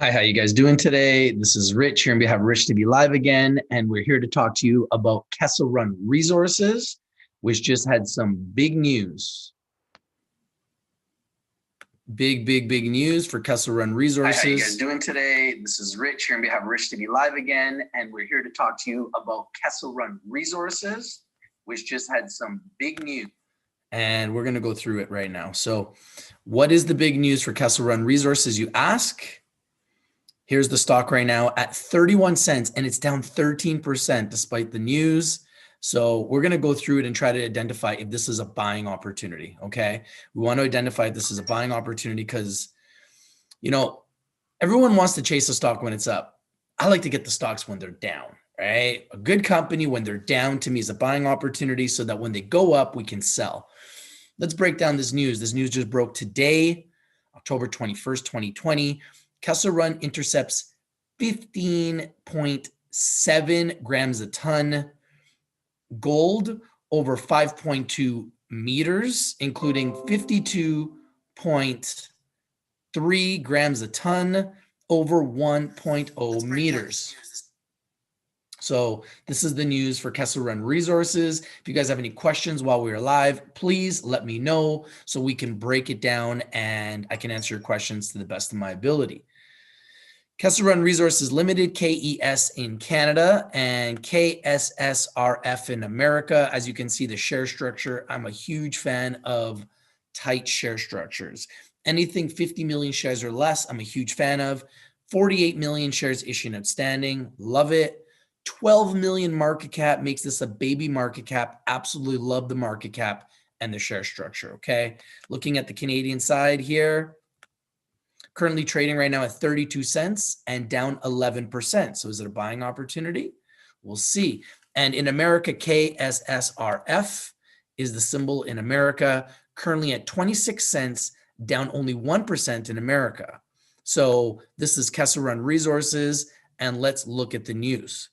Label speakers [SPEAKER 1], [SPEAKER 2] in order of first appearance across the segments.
[SPEAKER 1] Hi, how you guys doing today? This is Rich here on behalf of Rich TV Live again, and we're here to talk to you about Kesselrun Resources, which just had some big news. Big news for Kesselrun Resources. Hi, how you guys doing today? This is Rich here on behalf of Rich TV Live again, and we're here to talk to you about Kesselrun Resources, which just had some big news. And we're going to go through it right now. So what is the big news for Kesselrun Resources, you ask? Here's the stock right now at 31 cents, and it's down 13% despite the news. So we're going to go through it and try to identify if this is a buying opportunity, okay? We want to identify if this is a buying opportunity because, you know, everyone wants to chase a stock when it's up. I like to get the stocks when they're down, right? A good company when they're down to me is a buying opportunity so that when they go up, we can sell. Let's break down this news. This news just broke today, October 21st, 2020. Kesselrun intercepts 15.7 grams a ton gold over 5.2 meters, including 52.3 grams a ton over 1.0 meters. So this is the news for Kesselrun Resources. If you guys have any questions while we're live, please let me know so we can break it down and I can answer your questions to the best of my ability. Kesselrun Resources Ltd, KES in Canada and KSSRF in America. As you can see, the share structure, I'm a huge fan of tight share structures. Anything 50 million shares or less, I'm a huge fan of. 48 million shares issued and outstanding, love it. 12 million market cap makes this a baby market cap. Absolutely love the market cap and the share structure, okay? Looking at the Canadian side here, currently trading right now at 32 cents and down 11%. So is it a buying opportunity? We'll see. And in America, KSSRF is the symbol in America, currently at 26 cents, down only 1% in America. So this is Kesselrun Resources, and let's look at the news.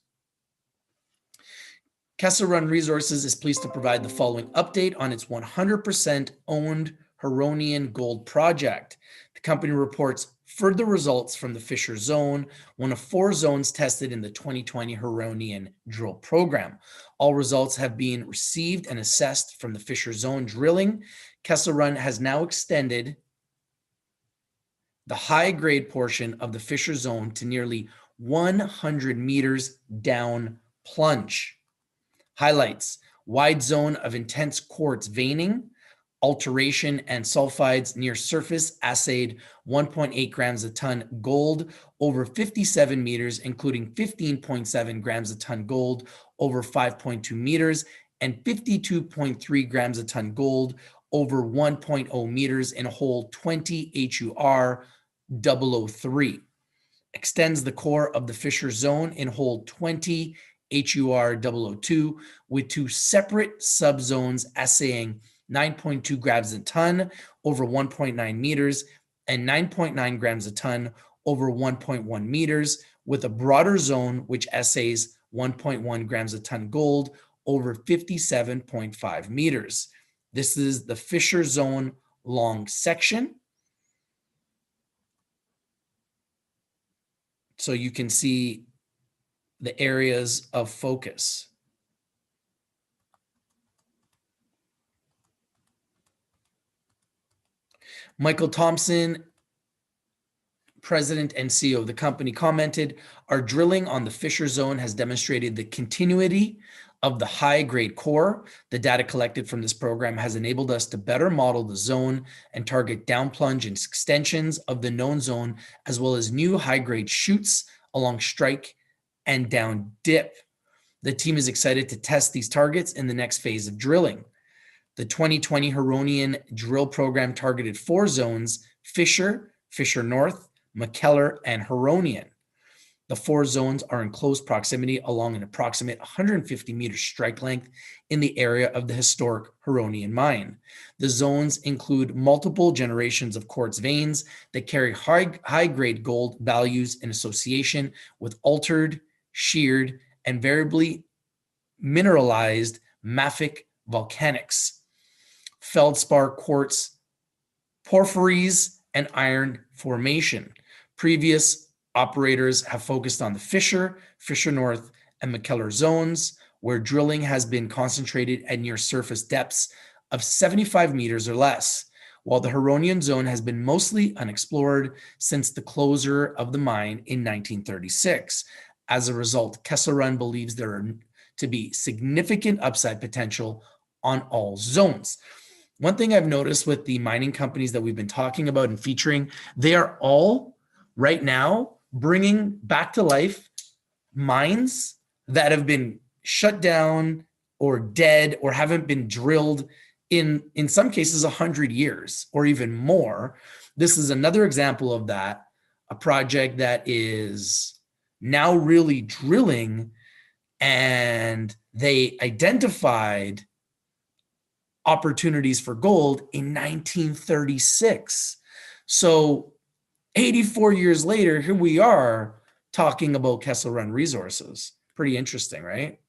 [SPEAKER 1] Kesselrun Resources is pleased to provide the following update on its 100% owned Huronian Gold Project. The company reports further results from the Fisher Zone, one of 4 zones tested in the 2020 Huronian drill program. All results have been received and assessed from the Fisher Zone drilling. Kesselrun has now extended the high-grade portion of the Fisher Zone to nearly 100 meters down plunge. Highlights: wide zone of intense quartz veining, alteration and sulphides near surface, assayed 1.8 grams a ton gold over 57 meters, including 15.7 grams a ton gold over 5.2 meters and 52.3 grams a ton gold over 1.0 meters in hole 20 HUR 003. Extends the core of the Fisher Zone in hole 20 HUR 002 with 2 separate subzones assaying 9.2 grams a ton over 1.9 meters and 9.9 grams a ton over 1.1 meters with a broader zone which assays 1.1 grams a ton gold over 57.5 meters. This is the Fisher Zone long section. So you can see the areas of focus. Michael Thompson, president and CEO of the company, commented, "Our drilling on the Fisher Zone has demonstrated the continuity of the high-grade core. The data collected from this program has enabled us to better model the zone and target down plunge and extensions of the known zone, as well as new high-grade shoots along strike and down dip. The team is excited to test these targets in the next phase of drilling." The 2020 Huronian drill program targeted 4 zones: Fisher, Fisher North, McKellar, and Huronian. The 4 zones are in close proximity along an approximate 150-meter strike length in the area of the historic Huronian mine. The zones include multiple generations of quartz veins that carry high-grade gold values in association with altered, sheared, and variably mineralized mafic volcanics, feldspar quartz, porphyries, and iron formation. Previous Operators have focused on the Fisher, Fisher North, and McKellar zones, where drilling has been concentrated at near surface depths of 75 meters or less, while the Huronian zone has been mostly unexplored since the closure of the mine in 1936. As a result, Kesselrun believes there are to be significant upside potential on all zones. One thing I've noticed with the mining companies that we've been talking about and featuring, they are all right now bringing back to life mines that have been shut down or dead or haven't been drilled in some cases 100 years or even more. This is another example of that, a project that is now really drilling, and they identified opportunities for gold in 1936. So 84 years later, here we are talking about Kesselrun Resources. Pretty interesting, right?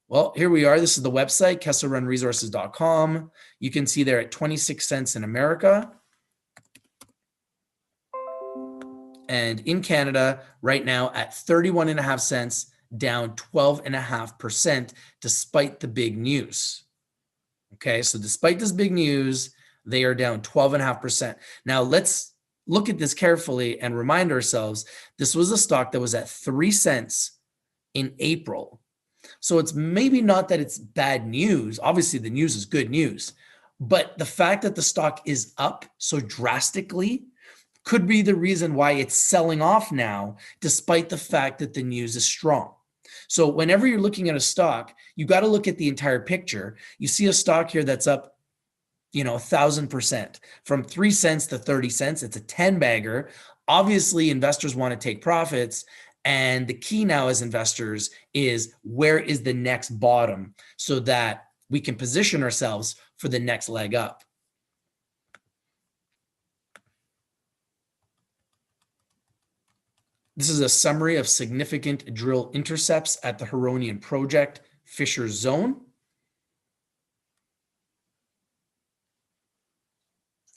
[SPEAKER 1] Well, here we are. This is the website, kesselrunresources.com. You can see there at 26 cents in America. And in Canada, right now at 31.5 cents, down 12.5%, despite the big news. Okay, so despite this big news, they are down 12.5%. Now let's look at this carefully and remind ourselves, this was a stock that was at 3 cents in April. So it's maybe not that it's bad news. Obviously, the news is good news. But the fact that the stock is up so drastically could be the reason why it's selling off now, despite the fact that the news is strong. So whenever you're looking at a stock, you got to look at the entire picture. You see a stock here that's up, 1,000% from 3 cents to 30 cents. It's a 10 bagger. Obviously, investors want to take profits. And the key now as investors is, where is the next bottom so that we can position ourselves for the next leg up. This is a summary of significant drill intercepts at the Huronian Project Fisher Zone.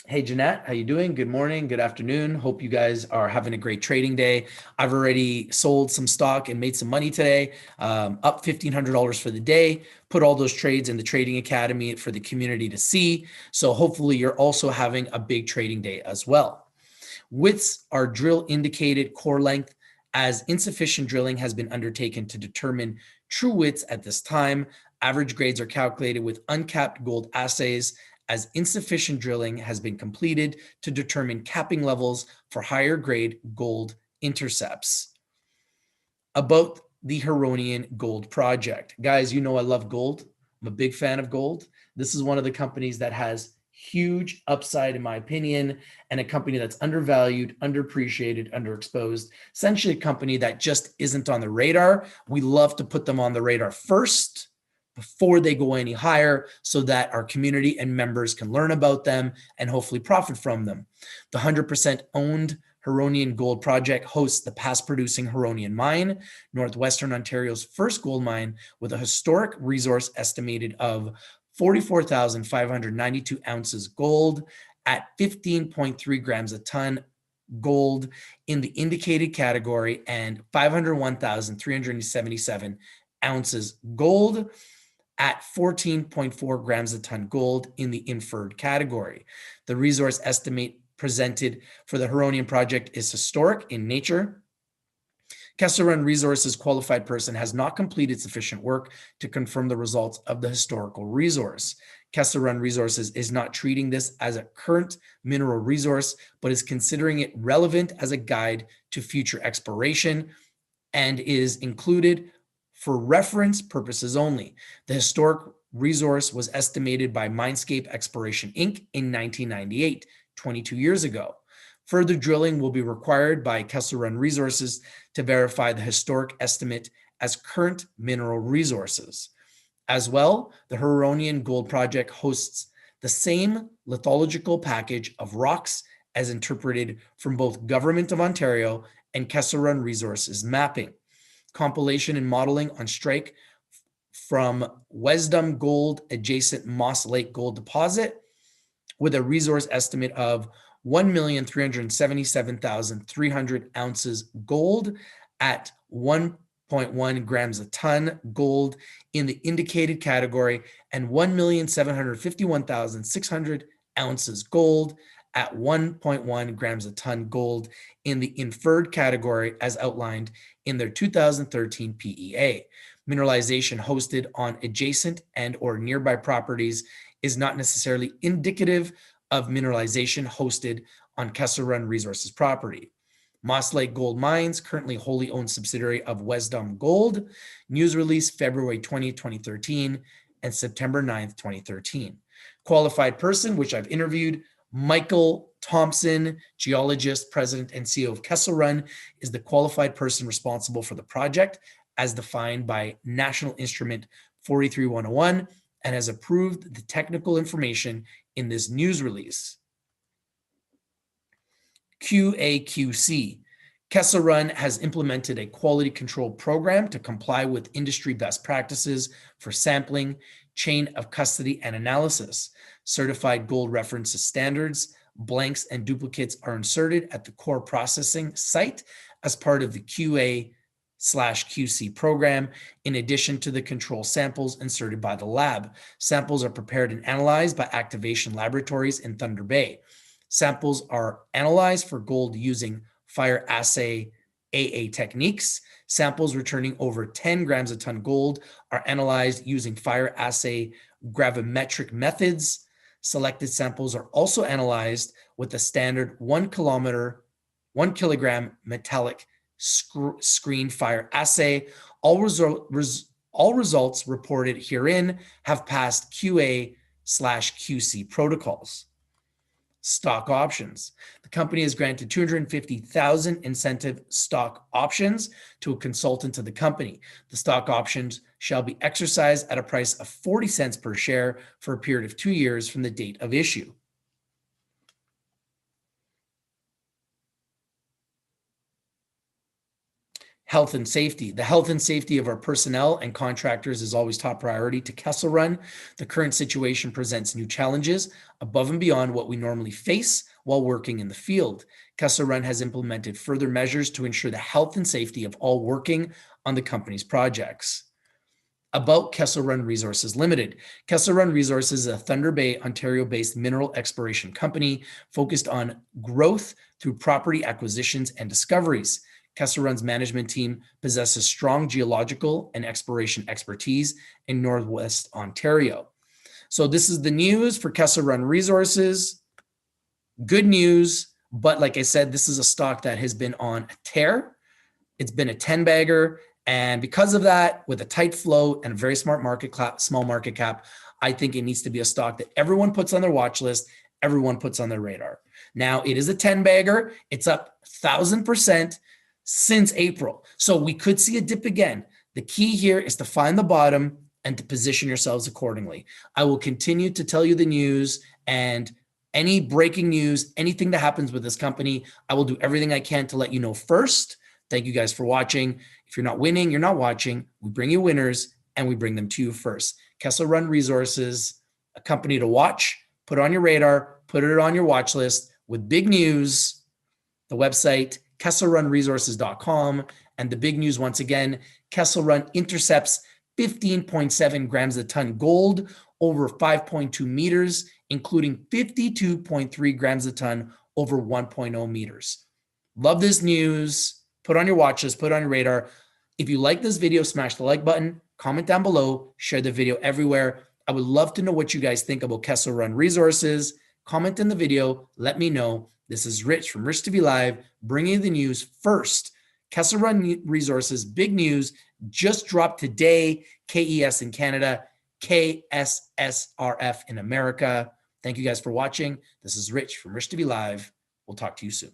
[SPEAKER 1] Hey, Jeanette, how you doing? Good morning, good afternoon. Hope you guys are having a great trading day. I've already sold some stock and made some money today, up $1,500 for the day, put all those trades in the Trading Academy for the community to see. So hopefully you're also having a big trading day as well. Widths are drill indicated core length, as insufficient drilling has been undertaken to determine true widths at this time. Average grades are calculated with uncapped gold assays, as insufficient drilling has been completed to determine capping levels for higher grade gold intercepts. About the Huronian Gold Project. Guys, I love gold. I'm a big fan of gold. This is one of the companies that has huge upside, in my opinion, and a company that's undervalued, underappreciated, underexposed. Essentially a company that just isn't on the radar. We love to put them on the radar first before they go any higher, so that our community and members can learn about them and hopefully profit from them. The 100% owned Huronian Gold Project hosts the past producing Huronian mine, Northwestern Ontario's first gold mine, with a historic resource estimated of 44,592 ounces gold at 15.3 grams a ton gold in the indicated category, and 501,377 ounces gold at 14.4 grams a ton gold in the inferred category. The resource estimate presented for the Huronian project is historic in nature. Kesselrun Resources qualified person has not completed sufficient work to confirm the results of the historical resource. Kesselrun Resources is not treating this as a current mineral resource, but is considering it relevant as a guide to future exploration, and is included for reference purposes only. The historic resource was estimated by Mindscape Exploration Inc. in 1998, 22 years ago. Further drilling will be required by Kesselrun Resources to verify the historic estimate as current mineral resources. As well, the Huronian Gold Project hosts the same lithological package of rocks as interpreted from both Government of Ontario and Kesselrun Resources mapping. Compilation and modeling on strike from Wisdom Gold adjacent Moss Lake Gold Deposit with a resource estimate of 1,377,300 ounces gold at 1.1 grams a ton gold in the indicated category, and 1,751,600 ounces gold at 1.1 grams a ton gold in the inferred category as outlined in their 2013 PEA. Mineralization hosted on adjacent and or nearby properties is not necessarily indicative of mineralization hosted on Kesselrun Resources property. Moss Lake Gold Mines, currently wholly owned subsidiary of Wesdom Gold, news release February 20, 2013 and September 9th, 2013. Qualified person, which I've interviewed, Michael Thompson, geologist, president, and CEO of Kesselrun, is the qualified person responsible for the project as defined by National Instrument 43101 and has approved the technical information in this news release. QAQC. Kesselrun has implemented a quality control program to comply with industry best practices for sampling, chain of custody, and analysis. Certified gold references standards, blanks and duplicates are inserted at the core processing site as part of the QA/QC program, in addition to the control samples inserted by the lab. Samples are prepared and analyzed by Activation Laboratories in Thunder Bay. Samples are analyzed for gold using fire assay AA techniques. Samples returning over 10 grams a ton gold are analyzed using fire assay gravimetric methods. Selected samples are also analyzed with the standard 1 kilogram metallic screen fire assay. All results reported herein have passed QA/QC protocols. Stock options. The company has granted 250,000 incentive stock options to a consultant to the company. The stock options shall be exercised at a price of 40 cents per share for a period of 2 years from the date of issue. Health and safety. The health and safety of our personnel and contractors is always top priority to Kesselrun. The current situation presents new challenges above and beyond what we normally face while working in the field. Kesselrun has implemented further measures to ensure the health and safety of all working on the company's projects. About Kesselrun Resources Ltd. Kesselrun Resources is a Thunder Bay, Ontario-based mineral exploration company focused on growth through property acquisitions and discoveries. Kesselrun's management team possesses strong geological and exploration expertise in Northwest Ontario. So this is the news for Kesselrun Resources. Good news, but like I said, this is a stock that has been on a tear. It's been a 10-bagger, and because of that, with a tight flow and a very small market cap, I think it needs to be a stock that everyone puts on their watch list, everyone puts on their radar. Now, it is a 10-bagger. It's up 1,000%. Since April. So we could see a dip again. The key here is to find the bottom and to position yourselves accordingly. I will continue to tell you the news and any breaking news, anything that happens with this company, I will do everything I can to let you know first. Thank you guys for watching. If you're not winning, you're not watching. We bring you winners and we bring them to you first. Kesselrun Resources, a company to watch, put on your radar, put it on your watch list with big news. The website, KesselrunResources.com, and the big news once again, Kesselrun intercepts 15.7 grams a ton gold over 5.2 meters, including 52.3 grams a ton over 1.0 meters. Love this news. Put on your watch list, put on your radar. If you like this video, smash the like button, comment down below, share the video everywhere. I would love to know what you guys think about Kesselrun Resources. Comment in the video, let me know. This is Rich from Rich TV Live, bringing you the news first. Kesselrun Resources, big news, just dropped today. KES in Canada, KSSRF in America. Thank you guys for watching. This is Rich from Rich TV Live. We'll talk to you soon.